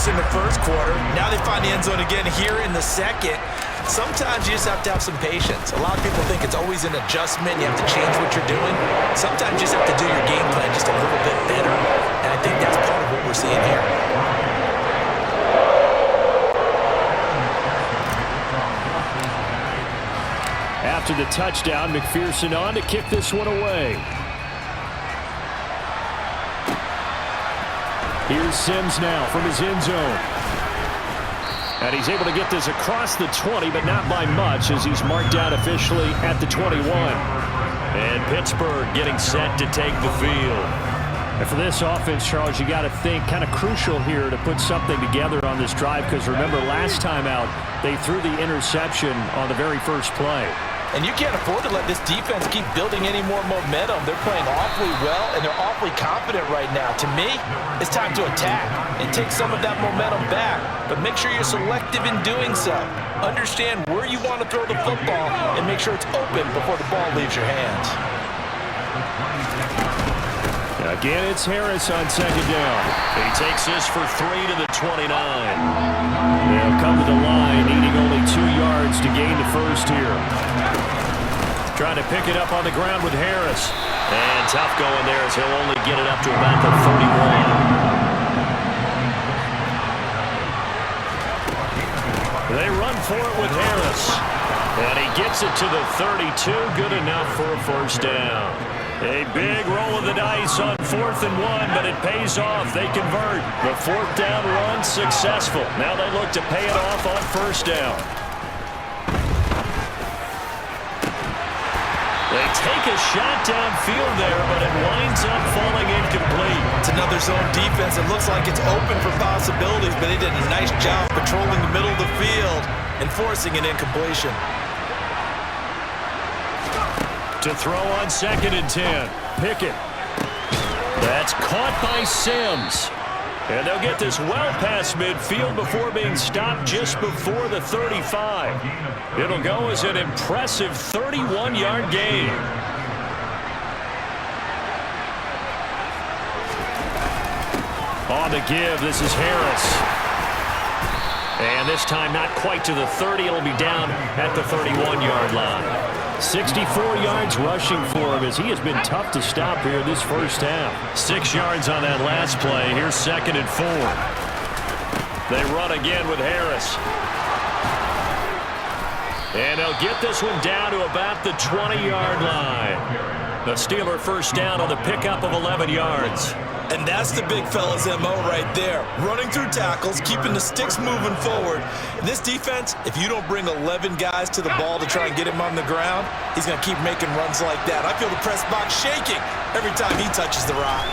numerous in the first quarter. Now they find the end zone again here in the second. Sometimes you just have to have some patience. A lot of people think it's always an adjustment. You have to change what you're doing. Sometimes you just have to do your game plan just a little bit better. And I think that's part of what we're seeing here. After the touchdown, McPherson on to kick this one away. Here's Sims now from his end zone. And he's able to get this across the 20, but not by much, as he's marked down officially at the 21. And Pittsburgh getting set to take the field. And for this offense, Charles, you got to think kind of crucial here to put something together on this drive, because remember last time out, they threw the interception on the very first play. And you can't afford to let this defense keep building any more momentum. They're playing awfully well, and they're awfully confident right now. To me, it's time to attack and take some of that momentum back, but make sure you're selective in doing so. Understand where you want to throw the football and make sure it's open before the ball leaves your hands. Again, it's Harris on second down. He takes this for 3 to the 29. They'll come to the line, needing only 2 yards to gain the first here. Trying to pick it up on the ground with Harris. And tough going there, as he'll only get it up to about the 31. They run for it with Harris. And he gets it to the 32. Good enough for a first down. A big roll of the dice on 4th and 1, but it pays off. They convert. The 4th down run successful. Now they look to pay it off on first down. They take a shot downfield there, but it winds up falling incomplete. It's another zone defense. It looks like it's open for possibilities, but they did a nice job patrolling the middle of the field and forcing an incompletion. To throw on 2nd and 10. Pickett. That's caught by Sims. And they'll get this well past midfield before being stopped just before the 35. It'll go as an impressive 31-yard gain. On the give, this is Harris. And this time not quite to the 30. It'll be down at the 31-yard line. 64 yards rushing for him, as he has been tough to stop here this first half. 6 yards on that last play. Here's 2nd and 4. They run again with Harris. And they'll get this one down to about the 20-yard line. The Steeler first down on the pickup of 11 yards. And that's the big fella's MO right there. Running through tackles, keeping the sticks moving forward. And this defense, if you don't bring 11 guys to the ball to try and get him on the ground, he's going to keep making runs like that. I feel the press box shaking every time he touches the rock.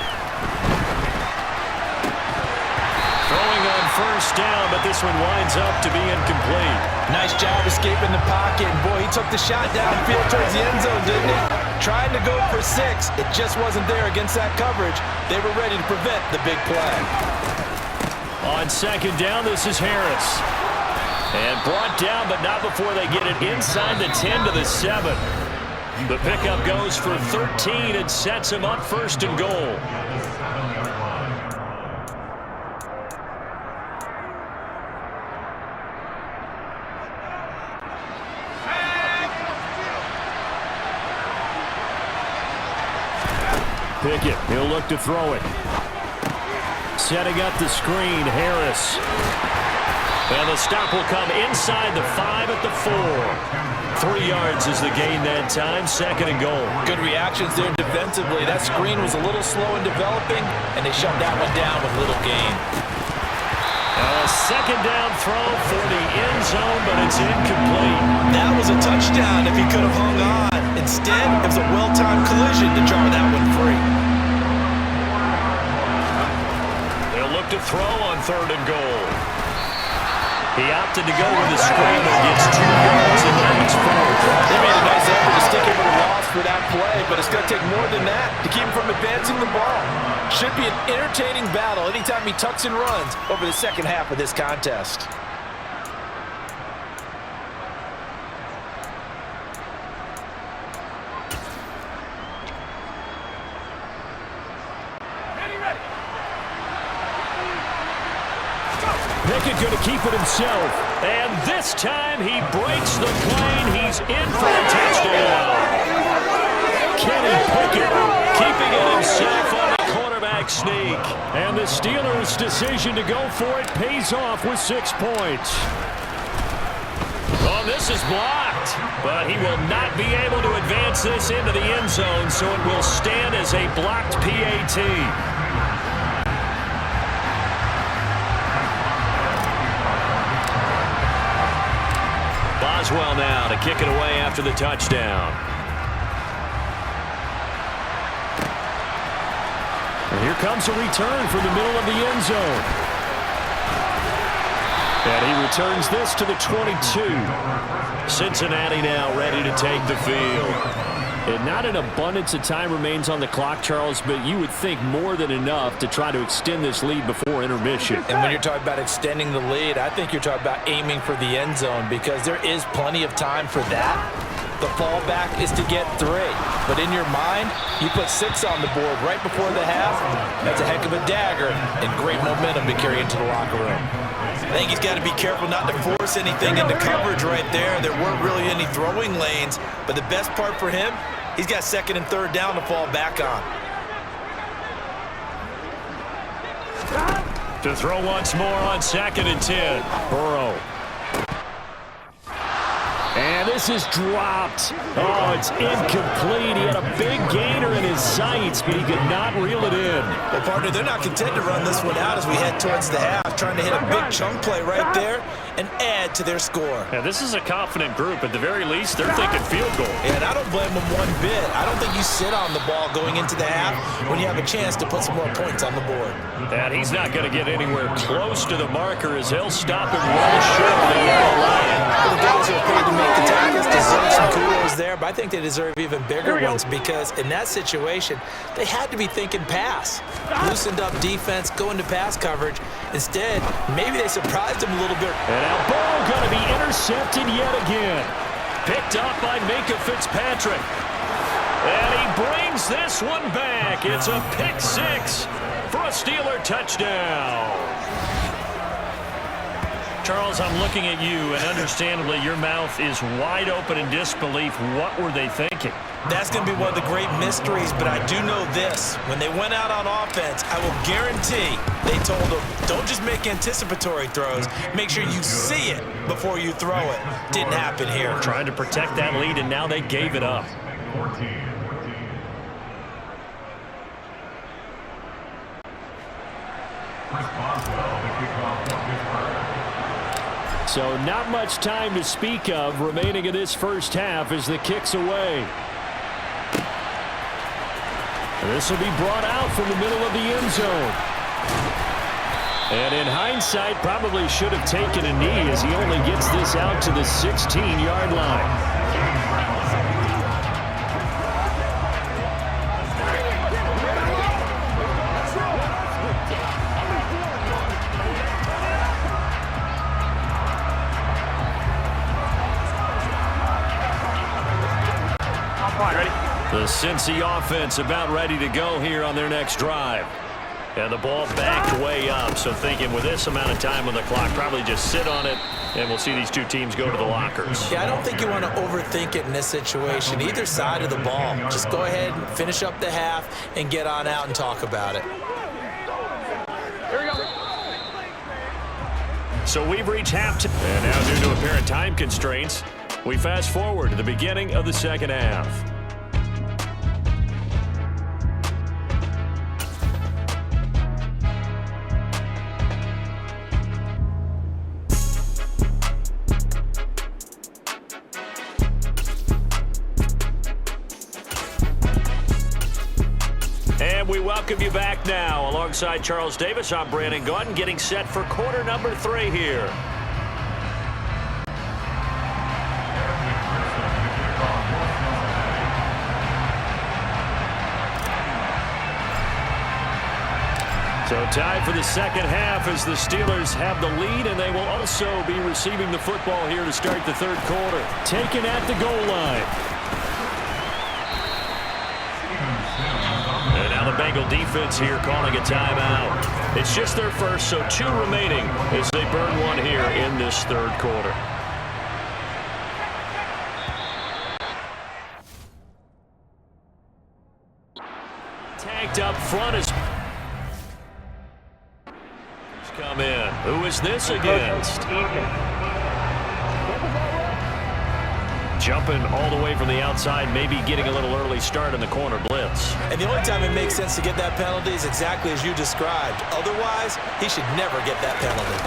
Throwing on first down, but this one winds up to be incomplete. Nice job escaping the pocket. And boy, he took the shot downfield towards the end zone, didn't he? Trying to go for 6. It just wasn't there against that coverage. They were ready to prevent the big play. On 2nd down, this is Harris. And brought down, but not before they get it inside the 10 to the 7. The pickup goes for 13 and sets him up 1st and goal. Pickett, he'll look to throw it. Setting up the screen, Harris. And the stop will come inside the 5 at the 4. 3 yards is the gain that time, 2nd and goal. Good reactions there defensively. That screen was a little slow in developing, and they shut that one down with little gain. A 2nd down throw for the end zone, but it's incomplete. That was a touchdown if he could have hung on. Instead, it was a well-timed collision to jar that one free. They'll look to throw on 3rd and goal. He opted to go with the screen, but gets 2 yards, and now it's 4th. They made a nice effort to stick him with a loss for that play, but it's going to take more than that to keep him from advancing the ball. Should be an entertaining battle anytime he tucks and runs over the second half of this contest. Pickett going to keep it himself. And this time he breaks the plane. He's in for a touchdown. Kenny Pickett keeping it himself on the quarterback sneak. And the Steelers' decision to go for it pays off with 6 points. Oh, this is blocked, but he will not be able to advance this into the end zone, so it will stand as a blocked PAT. Boswell now to kick it away after the touchdown. And here comes a return from the middle of the end zone. And he returns this to the 22. Cincinnati now ready to take the field. And not an abundance of time remains on the clock, Charles, but you would think more than enough to try to extend this lead before intermission. And when you're talking about extending the lead, I think you're talking about aiming for the end zone because there is plenty of time for that. The fallback is to get 3. But in your mind, you put 6 on the board right before the half. That's a heck of a dagger and great momentum to carry into the locker room. I think he's got to be careful not to force anything into coverage right there. There weren't really any throwing lanes. But the best part for him, he's got 2nd and 3rd down to fall back on. To throw once more on 2nd and 10. Burrow. And this is dropped. Oh, it's incomplete. He had a big gainer in his sights, but he could not reel it in. Well, partner, they're not content to run this one out as we head towards the half, trying to hit a big chunk play right there and add to their score. Yeah, this is a confident group. At the very least, they're thinking field goal. And I don't blame them one bit. I don't think you sit on the ball going into the half when you have a chance to put some more points on the board. And he's not going to get anywhere close to the marker as he'll stop him well short of the yellow line. Well, the guys who are paid to make the tackles deserve some kudos there, but I think they deserve even bigger ones because in that situation, they had to be thinking pass. Loosened up defense, go into pass coverage. Instead, maybe they surprised him a little bit. And now ball going to be intercepted yet again. Picked up by Minka Fitzpatrick. And he brings this one back. It's a pick 6 for a Steeler touchdown. Charles, I'm looking at you, and understandably, your mouth is wide open in disbelief. What were they thinking? That's going to be one of the great mysteries, but I do know this. When they went out on offense, I will guarantee they told them, don't just make anticipatory throws. Make sure you see it before you throw it. Didn't happen here. Trying to protect that lead, and now they gave it up. So not much time to speak of remaining in this first half as the kick's away. This will be brought out from the middle of the end zone. And in hindsight, probably should have taken a knee as he only gets this out to the 16-yard line. The Cincy offense about ready to go here on their next drive. And the ball backed way up, so thinking with this amount of time on the clock, probably just sit on it, and we'll see these two teams go to the lockers. Yeah, I don't think you want to overthink it in this situation, either side of the ball. Just go ahead and finish up the half and get on out and talk about it. Here we go. So we've reached halftime, and now due to apparent time constraints, we fast forward to the beginning of the second half. And we welcome you back now. Alongside Charles Davis, I'm Brandon Gaudin, getting set for quarter number 3 here. So time for the second half as the Steelers have the lead, and they will also be receiving the football here to start the third quarter. Taken at the goal line. And now the Bengal defense here calling a timeout. It's just their first, so 2 remaining as they burn one here in this third quarter. Tagged up front is come in. Who is this against? Jumping all the way from the outside, maybe getting a little early start in the corner blitz. And the only time it makes sense to get that penalty is exactly as you described. Otherwise, he should never get that penalty.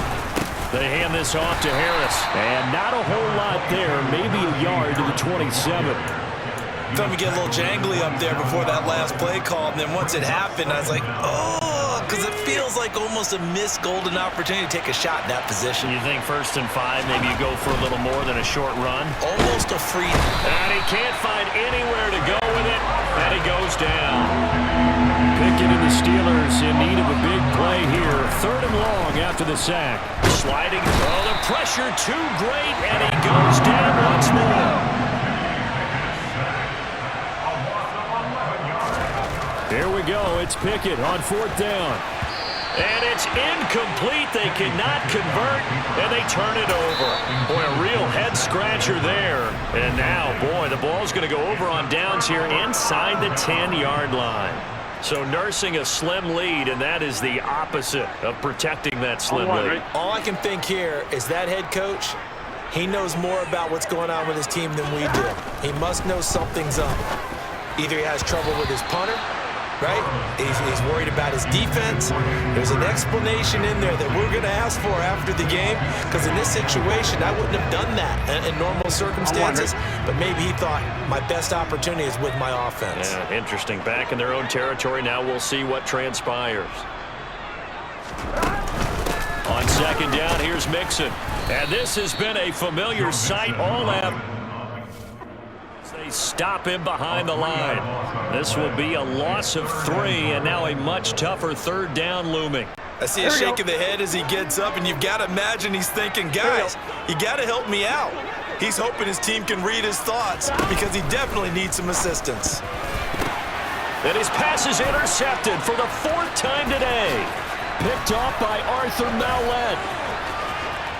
They hand this off to Harris. And not a whole lot there, maybe a yard to the 27. Felt me get a little jangly up there before that last play call, and then once it happened, I was like, oh, because it feels like almost a missed golden opportunity to take a shot in that position. You think 1st and 5, maybe you go for a little more than a short run? Almost a free. And he can't find anywhere to go with it, and he goes down. Pickett and the Steelers in need of a big play here. 3rd and long after the sack. Sliding. Oh, the pressure too great, and he goes down once more. Here we go. It's Pickett on 4th down. And it's incomplete. They cannot convert, and they turn it over. Boy, a real head-scratcher there. And now, boy, the ball's going to go over on downs here inside the 10-yard line. So nursing a slim lead, and that is the opposite of protecting that slim lead. All I can think here is that head coach, he knows more about what's going on with his team than we do. He must know something's up. Either he has trouble with his punter, right? He's worried about his defense. There's an explanation in there that we're going to ask for after the game, because in this situation, I wouldn't have done that in normal circumstances, but maybe he thought my best opportunity is with my offense. Yeah, interesting. Back in their own territory. Now we'll see what transpires. On 2nd down, here's Mixon. And this has been a familiar sight all out. They stop him behind the line. This will be a loss of 3, and now a much tougher 3rd down looming. I see a shake of the head as he gets up, and you've got to imagine he's thinking, guys, you got to help me out. He's hoping his team can read his thoughts because he definitely needs some assistance. And his pass is intercepted for the 4th time today. Picked off by Arthur Mallett.